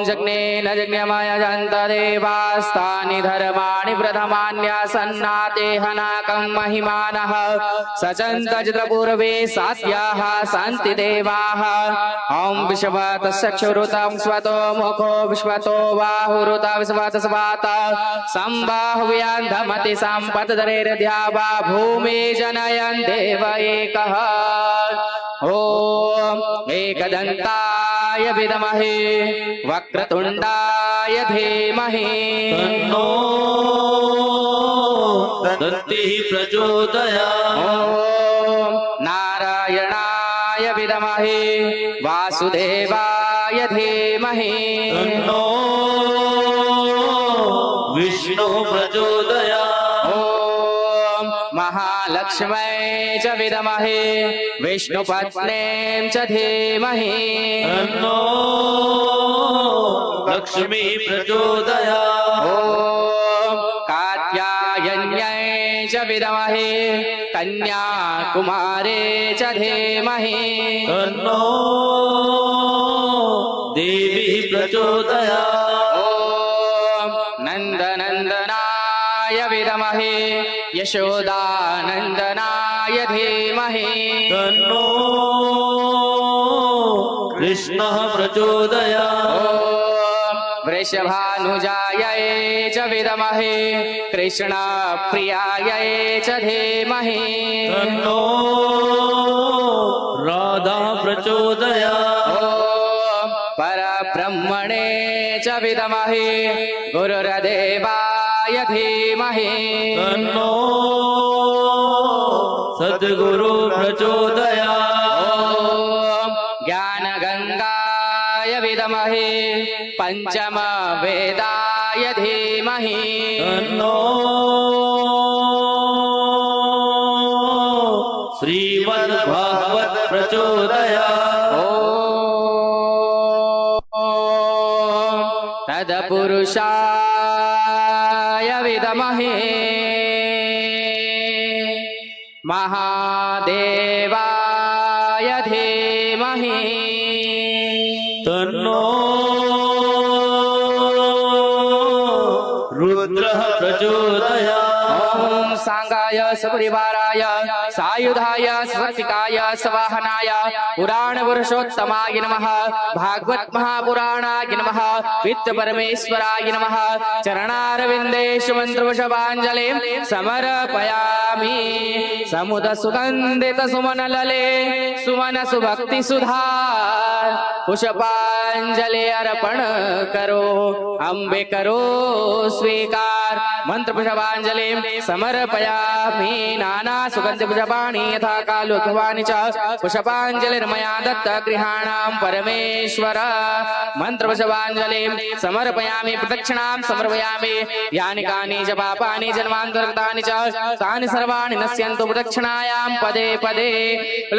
जग्ने न जज्ञमाय जन्त देवास्तानि धर्माणि प्रथमान्यासन्नाते हनाकं महिमानः सचन्त चित्रपूर्वे सात्याः सन्ति देवाः ॐ विश्वतश्चक्षुरुतं स्वतो मुखो विश्वतो बाहुरुता विश्वतस्वात संबाहुव्यान्धमति सम्पतदरेर्द्यावा भूमि जनयन् देव एकः ॐ एकदन्ताय विद्महे वक्रतुण्डाय धीमहि तन्नो दन्तिः प्रचोदयात्। ॐ नारायणाय विद्महे वासुदेवाय धीमहि तन्नो विष्णुः प्रचोदयात्। ॐ महालक्ष्मै च विद्महे विष्णुपत्न्यै च धीमहि तन्नो लक्ष्मी प्रचोदयात्। ॐ कात्यायन्यै च विद्महे कन्याकुमारे च धीमहि तन्नो देवी प्रचोदयात्। ॐ नन्दनन्दनाय विद्महे यशोदानन्दनाय धीमहि तन्नो कृष्णः प्रचोदयात्। ॐ वृषभानुजायै च विद्महे कृष्णप्रियायै च धीमहि तन्नो राधा प्रचोदयात्। ॐ परब्रह्मणे च विद्महे गुरुर्देवाय धीमहि तन्नो सद्गुरु प्रचोदयात्। ॐ ज्ञानगङ्गाय विद्महे पञ्चमवेदाय धीमहि तन्नो श्रीमद्भागवत प्रचोदयात्। ॐ तत्पुरुषाय विद्महे महादेवाय धीमहि तन्नो रुद्रः प्रचोदयात्। ॐ सांगाय सपरिवाराय सायुधाय स्वस्तिकाय स्वाहनाय पुराण पुरुषोत्तमाय नमः भागवत महापुराणाय नमः वित्त परमेश्वराय नमः चरणारविन्देषु मन्त्रपुष्पाञ्जलिं समर्पयामि समुद सुगन्धित सुमनलले सुमन सुभक्ति सुधार पुष्पांजलि अर्पण करो अम्बे करो स्वीकार मंत्र पुष्पांजलि समर्पयामि नाना सुगंध पुष्पाणि यथा कालोद्भवानि च पुष्पांजलिर्मया दत्त गृहाणां परमेश्वर मंत्र पुष्पांजलि समर्पयामि प्रदक्षिणां समर्पयामि यानि कानि च पापानि जन्मान्तरकृतानि च तानि सर्वाणि नश्यन्तु प्रदक्षिणायां पदे पदे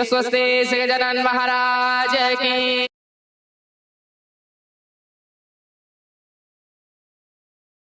स्वस्ति श्री गजानन महाराज की।